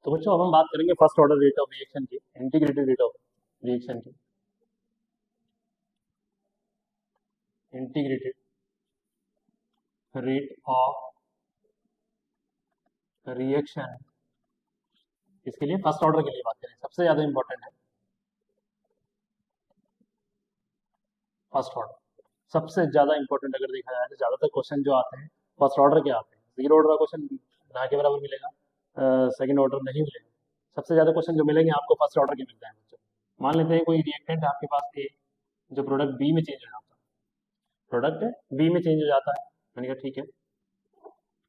तो बच्चों अब हम बात करेंगे first order rate of reaction की, इंटीग्रेटेड रेट ऑफ रिएक्शन की। इंटीग्रेटेड रेट ऑफ रिएक्शन, इसके लिए फर्स्ट ऑर्डर के लिए बात करें, सबसे ज्यादा इंपॉर्टेंट है फर्स्ट ऑर्डर। सबसे ज्यादा इंपॉर्टेंट अगर देखा जाए तो ज्यादातर क्वेश्चन जो आते हैं फर्स्ट ऑर्डर के आते हैं। जीरो ऑर्डर का क्वेश्चन ना के बराबर मिलेगा, सेकंड ऑर्डर नहीं मिलेगा। सबसे ज्यादा क्वेश्चन जो मिलेंगे आपको फर्स्ट ऑर्डर के मिलते हैं बच्चों। मान लेते हैं कोई रिएक्टेंट है आपके पास ए, जो प्रोडक्ट बी में चेंज हो जाता है, प्रोडक्ट बी में चेंज हो जाता है। मैंने कहा ठीक है।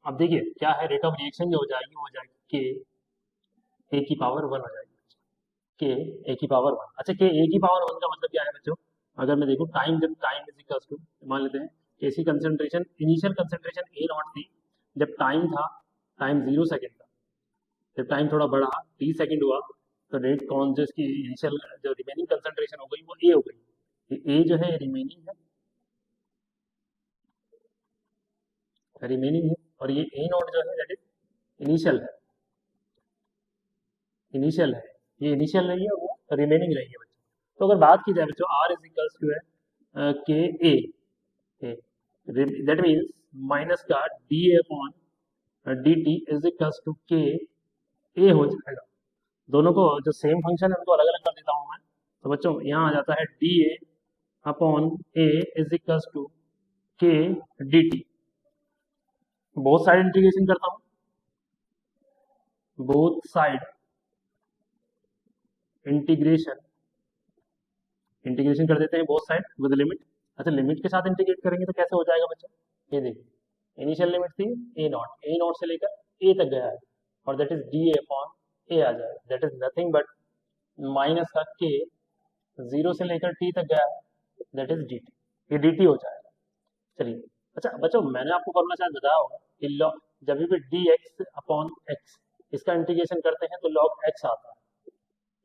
अब देखिए क्या है, रेट ऑफ रिएक्शन जो हो जाएगी वो हो जाएगी के ए की पावर 1 हो जाएगी, के ए की पावर 1। अच्छा, के ए की पावर 1 का मतलब क्या है बच्चों? अगर मैं देखूं टाइम, जब टाइम इज इक्वल्स टू, मान लेते हैं कि ऐसी concentration, initial concentration A not थी जब टाइम था, टाइम 0 सेकेंड था। जब टाइम थोड़ा बढ़ा, टी सेकेंड हुआ, तो रेट कौन जो इसकी इनिशियल जो रिमेनिंग कंसंट्रेशन हो गई वो ए हो गई। ए जो है रिमेनिंग है, रिमेनिंग है, और ये ए नॉट जो है दैट इज इनिशियल है, इनिशियल है। ये इनिशियल नहीं है, वो रिमेनिंग रही है बच्चों। तो अगर बात की जाए बच्चों, आर इज इक्वल्स टू है K A, that means minus का D A upon D T is equals to K A हो जाएगा। दोनों को जो सेम फंक्शन है उनको अलग अलग कर देता हूँ मैं। तो बच्चों यहाँ आ जाता है d A upon A is equals to k d t. Both side integration करता हूँ, बोथ साइड इंटीग्रेशन, इंटीग्रेशन कर देते हैं बोथ साइड विद लिमिट। अच्छा, लिमिट के साथ इंटीग्रेट करेंगे तो कैसे हो जाएगा बच्चों? ये देखिए, इनिशियल लिमिट थी ए नॉट से लेकर ए तक गया है, और that is d A upon a आ जाएगा, that is nothing but minus का के 0 से लेकर टी तक गया है, दैट इज डी टी। ये डी टी हो जाएगा। चलिए, अच्छा बच्चों मैंने आपको फॉर्मूला शायद बताया होगा कि जब भी डी एक्स अपॉन एक्स इसका इंटीग्रेशन करते हैं तो लॉग एक्स आता है,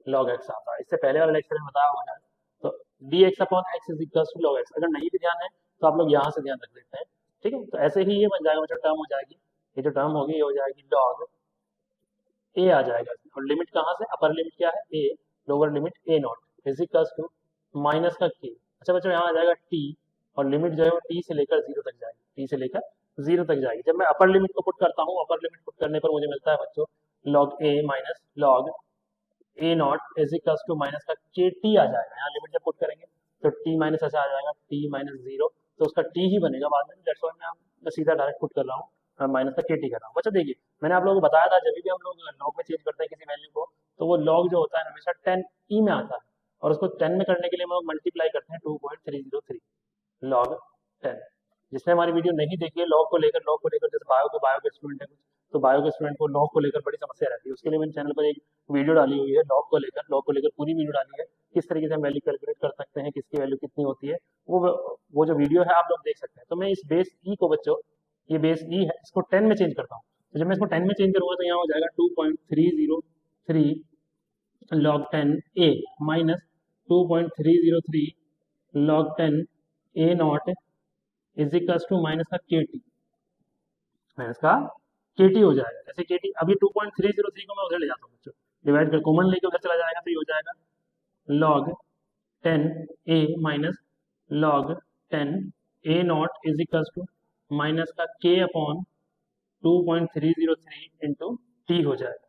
लॉग एक्स आता है। इससे पहले वाला लेक्चर में बताया होगा। तो D X upon X is equal to log X. अगर नहीं भी ध्यान है तो आप लोग यहाँ से ध्यान रख देते हैं, ठीक है। तो ऐसे ही ये बन जाएगा बच्चों, टर्म हो जाएगी, ये जो टर्म होगी ये हो जाएगी लॉग ए आ जाएगा, और लिमिट कहाँ से, अपर लिमिट क्या है a, lower limit a not is equal to minus का के। अच्छा बच्चों यहाँ आ जाएगा टी, और लिमिट जो है वो टी से लेकर 0 तक जाएगी, टी से लेकर 0 तक जाएगी। जब मैं अपर लिमिट को पुट करता हूँ, अपर लिमिट पुट करने पर मुझे मिलता है बच्चों log A minus log A not is equals to minus का के टी आ जाएगा। यहाँ लिमिट जब पुट करेंगे तो टी माइनस ऐसा आ जाएगा, टी माइनस 0, तो उसका टी ही बनेगा बाद में। दैट्स व्हाई मैं सीधा डायरेक्ट पुट कर रहा हूँ, माइनस का के टी कर रहा हूँ। बच्चों देखिए, मैंने आप लोगों को बताया था जब भी हम लोग लॉग में चेंज करते हैं किसी वैल्यू को, तो वो लॉग जो होता है हमेशा 10 ई में आता है, और उसको 10 में करने के लिए हम लोग मल्टीप्लाई करते हैं 2.303 लॉग 10। जिसने हमारी वीडियो नहीं देखी है लॉग को लेकर, जैसे बायो के स्टूडेंट है कुछ, तो बायो के स्टूडेंट को लॉग को लेकर बड़ी समस्या रहती है। उसके लिए मैंने चैनल पर एक वीडियो डाली हुई है लॉग को लेकर पूरी वीडियो डाली है, किस तरीके से हम वैल्यू कैलकुलेट कर सकते हैं, किसकी वैल्यू कितनी होती है, वो जो वीडियो है आप लोग देख सकते हैं। तो मैं इस बेस ई को बच्चों, ये बेस ई है, इसको 10 में चेंज करता हूँ। तो जब मैं इसको 10 में चेंज करूंगा तो यहाँ हो जाएगा 2.303 log 10 A minus 2.303 log 10 A not is equals to minus का के टी, माइनस का के टी हो जाएगा। जैसे के टी, अभी 2.303 को मैं उधर ले जाता हूँ बच्चों, डिवाइड कर कॉमन लेके उधर चला जाएगा, तो ये हो जाएगा log 10 A minus log 10 A not is equals to minus का के अपॉन 2.303 इंटू टी हो जाएगा।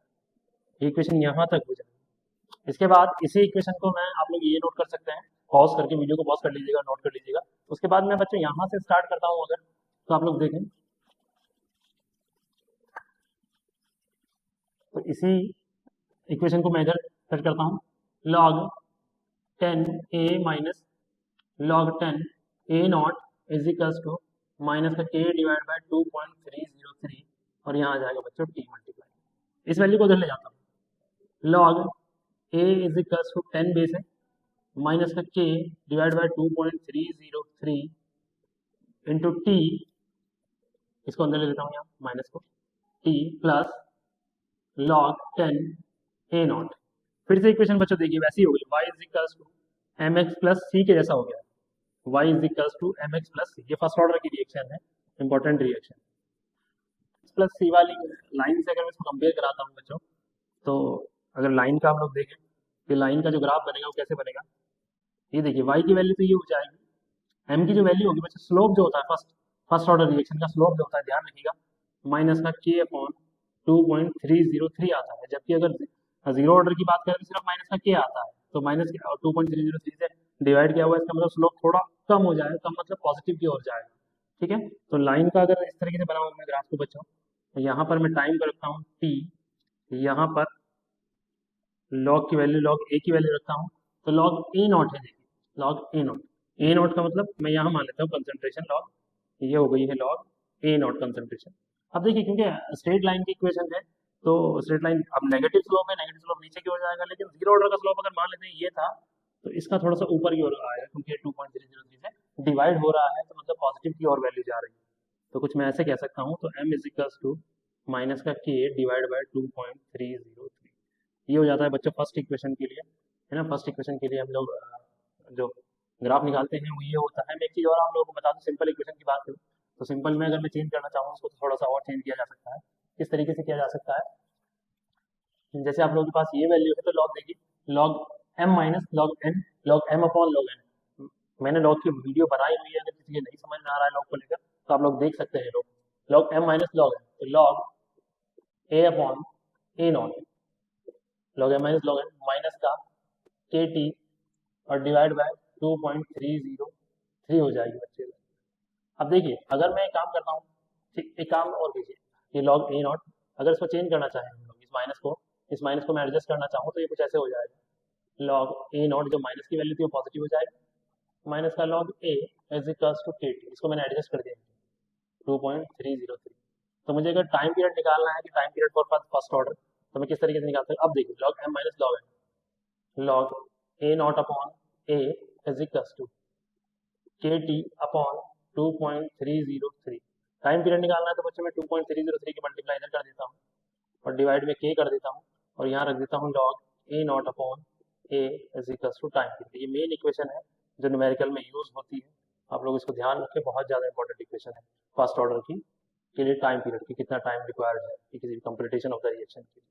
इक्वेशन यहाँ तक हो जाएगी। इसके बाद इसी इक्वेशन को मैं, आप लोग ये नोट कर सकते हैं, पॉज करके वीडियो को पॉज कर लीजिएगा, नोट कर लीजिएगा। उसके बाद मैं बच्चों यहाँ से स्टार्ट करता हूँ अगर, तो आप लोग देखें, तो इसी इक्वेशन को मैं इधर सेट करता हूँ, log 10 A minus log 10 A not is equals to minus का के डिवाइड बाय 2.303, और यहाँ आ जाएगा बच्चों टी मल्टीप्लाई। इस वैल्यू को उधर ले जाता हूँ, log A is equals to 10 base है माइनस का K divide by 2.303 into T, इसको अंदर ले लेता हूँ यहाँ माइनस को, t plus log 10 A not. फिर से इक्वेशन बच्चों देखिए वैसी हो गई, y is equals to m x plus c के जैसा हो गया, y is equals to m x plus c. ये फर्स्ट ऑर्डर की रिएक्शन है, इंपॉर्टेंट रिएक्शन। प्लस सी वाली लाइन से अगर मैं इसको कंपेयर कराता हूँ बच्चों, तो अगर लाइन का हम लोग देखें कि लाइन का जो ग्राफ बनेगा वो कैसे बनेगा, ये देखिए y की वैल्यू तो ये हो जाएगी, m की जो वैल्यू होगी बच्चे, स्लोप जो होता है फर्स्ट ऑर्डर रिएक्शन का स्लोप जो होता है, ध्यान रखिएगा, माइनस का k अपॉन 2.303 आता है, जबकि अगर जीरो ऑर्डर की बात करें तो सिर्फ माइनस का k आता है, तो माइनस 2.303 से डिवाइड किया हुआ है, इसका मतलब स्लोप थोड़ा कम हो जाएगा, कम मतलब पॉजिटिव की ओर जाएगा। ठीक है, तो लाइन का अगर इस तरीके से बना हुआ मैं ग्राफ को बच्चों, तो यहाँ पर मैं टाइम को रखता हूँ t, यहाँ पर लॉग की वैल्यू लॉग ए की वैल्यू रखता हूँ, तो लॉग ए नॉट है, देखिए लॉग ए नॉट का मतलब मैं यहाँ मान लेता हूँ कंसंट्रेशन लॉग, ये हो गई है लॉग ए नॉट कंसंट्रेशन। अब देखिए क्योंकि स्ट्रेट लाइन की इक्वेशन है, तो स्ट्रेट लाइन अब नेगेटिव स्लोप है, नेगेटिव स्लोप नीचे की ओर जाएगा, लेकिन जीरो ऑर्डर का स्लोप अगर मान लेते हैं ये था, तो इसका थोड़ा सा ऊपर की ओर आएगा, क्योंकि 2.303 से डिवाइड हो रहा है, तो मतलब पॉजिटिव की ओर वैल्यू जा रही है, तो कुछ मैं ऐसे कह सकता हूँ, तो m is equals to minus का k डिवाइड बाई 2.303, ये हो जाता है बच्चों फर्स्ट इक्वेशन के लिए, है ना। फर्स्ट इक्वेशन के लिए हम लोग जो ग्राफ निकालते हैं वो ये होता है। मैं एक चीज़ और आप लोगों को बता दूं, सिंपल इक्वेशन की बात करूँ तो सिंपल में अगर मैं चेंज करना चाहूँ उसको, तो थोड़ा सा और चेंज किया जा सकता है। किस तरीके से किया जा सकता है, जैसे आप लोगों के पास ये वैल्यू है, तो लॉग देखिए log m minus log n, log m upon log n, मैंने लॉग की वीडियो बनाई हुई है, अगर किसी के नहीं समझ में आ रहा है लॉग को लेकर तो आप लोग देख सकते हैं, log m minus log n, तो log a upon a not, log m minus log n minus का के टी और डिवाइड बाय 2.303 हो जाएगी बच्चे। अब देखिए अगर मैं एक काम करता हूँ, ठीक, एक काम और कीजिए, ये लॉग ए नॉट अगर इसको चेंज करना चाहें हम लोग, इस माइनस को मैं एडजस्ट करना चाहूँ, तो ये कुछ ऐसे हो जाएगा, लॉग ए नॉट जो माइनस की वैल्यू थी वो पॉजिटिव हो जाएगी, माइनस का log A is equals to K T, इसको मैंने एडजस्ट कर दिया 2.303। तो मुझे अगर टाइम पीरियड निकालना है कि time period for first order, तो मैं किस तरीके से निकालता हूँ, अब देखिए log m minus log n, log A not upon A is equals to K T upon 2.303, time period निकालना है तो बच्चों मैं 2.303 की मल्टीप्लाई इधर कर देता हूँ और डिवाइड में के कर देता हूँ, और यहाँ रख देता हूँ log A not upon A is equals to time period. ये मेन इक्वेशन है जो न्यूमेरिकल में यूज होती है, आप लोग इसको ध्यान रखें, बहुत ज़्यादा इंपॉर्टेंट इक्वेशन है फर्स्ट ऑर्डर की के लिए, टाइम पीरियड की कितना टाइम रिक्वायर्ड है किसी भी कंप्लीटेशन ऑफ द रिएक्शन के लिए।